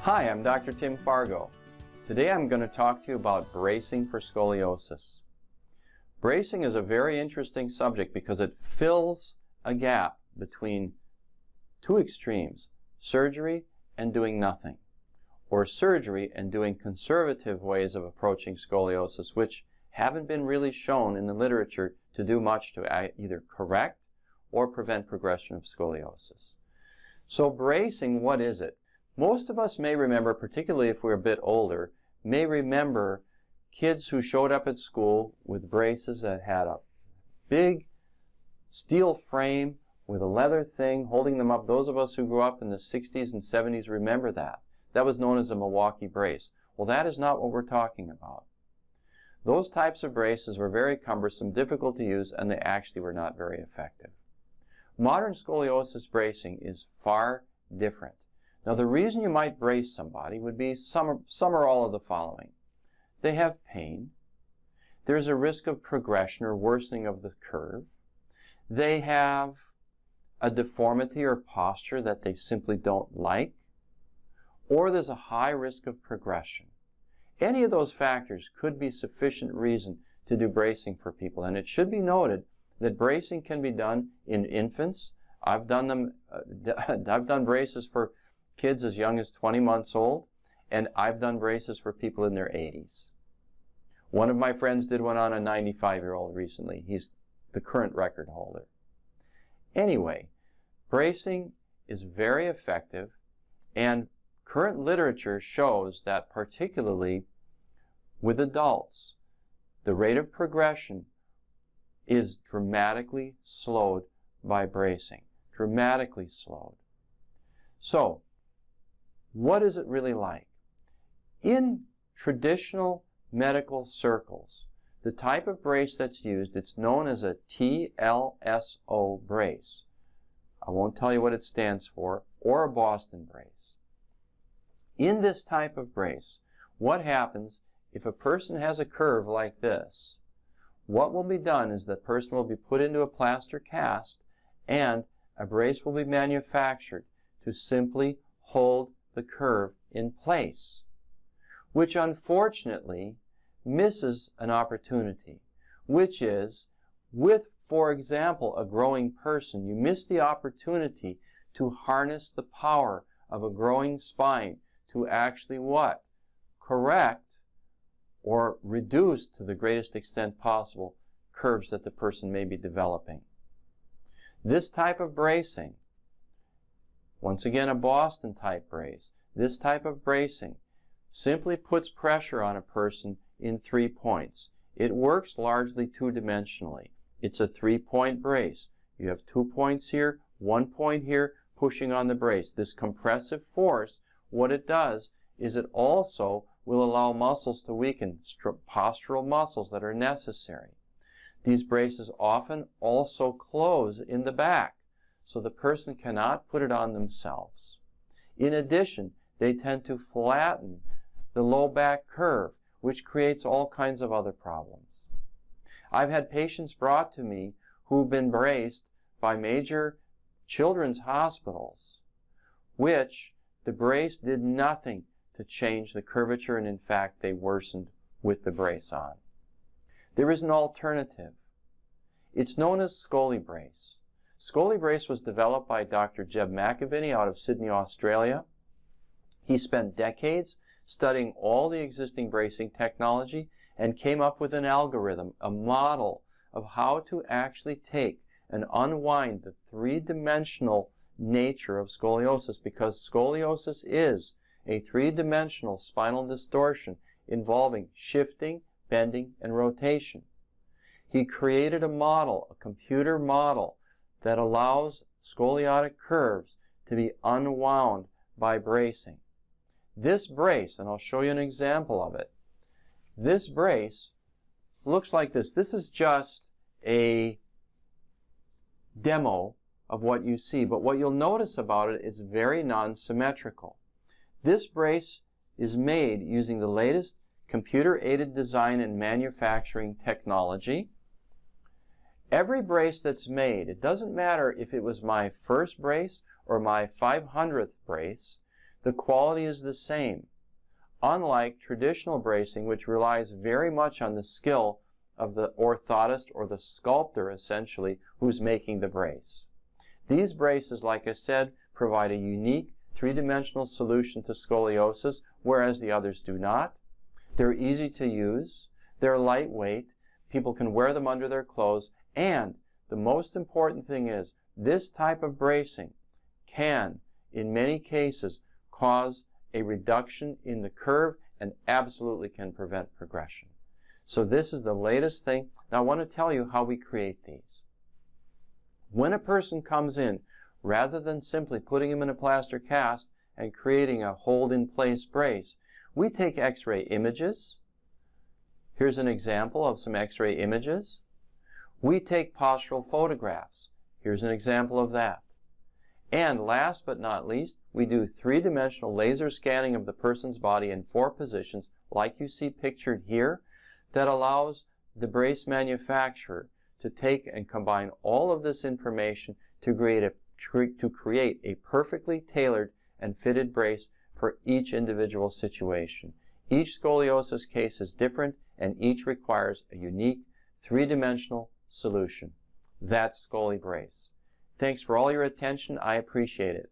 Hi, I'm Dr. Tim Fargo. Today I'm going to talk to you about bracing for scoliosis. Bracing is a very interesting subject because it fills a gap between two extremes, surgery and doing nothing, or surgery and doing conservative ways of approaching scoliosis, which haven't been really shown in the literature to do much to either correct or prevent progression of scoliosis. So bracing, what is it? Most of us may remember, particularly if we're a bit older, may remember kids who showed up at school with braces that had a big steel frame with a leather thing holding them up. Those of us who grew up in the 60s and 70s remember that. That was known as a Milwaukee brace. Well, that is not what we're talking about. Those types of braces were very cumbersome, difficult to use, and they actually were not very effective. Modern scoliosis bracing is far different. Now, the reason you might brace somebody would be some or all of the following. They have pain. There's a risk of progression or worsening of the curve. They have a deformity or posture that they simply don't like. Or there's a high risk of progression. Any of those factors could be sufficient reason to do bracing for people. And it should be noted that bracing can be done in infants. I've done braces for kids as young as 20 months old, and I've done braces for people in their 80s. One of my friends did one on a 95-year-old recently. He's the current record holder. Anyway, bracing is very effective, and current literature shows that particularly with adults, the rate of progression is dramatically slowed by bracing. Dramatically slowed. So, what is it really like? In traditional medical circles, the type of brace that's used, it's known as a Tlso brace. I won't tell you what it stands for, or a Boston brace. In this type of brace, what happens if a person has a curve like this? What will be done is that person will be put into a plaster cast and a brace will be manufactured to simply hold the curve in place, which unfortunately misses an opportunity, which is with, for example, a growing person, you miss the opportunity to harness the power of a growing spine to actually what? Correct or reduce to the greatest extent possible curves that the person may be developing. This type of bracing, once again a Boston type brace, this type of bracing simply puts pressure on a person in 3 points. It works largely two-dimensionally. It's a 3-point brace. You have 2 points here, 1 point here, pushing on the brace. This compressive force, what it does is it also will allow muscles to weaken, postural muscles that are necessary. These braces often also close in the back, so the person cannot put it on themselves. In addition, they tend to flatten the low back curve, which creates all kinds of other problems. I've had patients brought to me who've been braced by major children's hospitals, which the brace did nothing to change the curvature, and in fact they worsened with the brace on. There is an alternative. It's known as ScoliBrace. ScoliBrace was developed by Dr. Jeb McAviney out of Sydney, Australia. He spent decades studying all the existing bracing technology and came up with an algorithm, a model of how to actually take and unwind the three-dimensional nature of scoliosis, because scoliosis is a three-dimensional spinal distortion involving shifting, bending, and rotation. He created a model, a computer model, that allows scoliotic curves to be unwound by bracing. This brace, and I'll show you an example of it, this brace looks like this. This is just a demo of what you see, but what you'll notice about it, it's very non-symmetrical. This brace is made using the latest computer-aided design and manufacturing technology. Every brace that's made, it doesn't matter if it was my first brace or my 500th brace, The quality is the same, unlike traditional bracing, which relies very much on the skill of the orthotist or the sculptor, essentially, who's making the brace. These braces, like I said, provide a unique three-dimensional solution to scoliosis, whereas the others do not. They're easy to use, they're lightweight, people can wear them under their clothes, and the most important thing is, this type of bracing can, in many cases, cause a reduction in the curve and absolutely can prevent progression. So this is the latest thing. Now I want to tell you how we create these. When a person comes in, rather than simply putting him in a plaster cast and creating a hold-in-place brace, we take X-ray images. Here's an example of some X-ray images. We take postural photographs. Here's an example of that. And last but not least, we do three-dimensional laser scanning of the person's body in 4 positions, like you see pictured here, that allows the brace manufacturer to take and combine all of this information to create a perfectly tailored and fitted brace for each individual situation. Each scoliosis case is different, and each requires a unique three-dimensional solution. That's ScoliBrace. Thanks for all your attention. I appreciate it.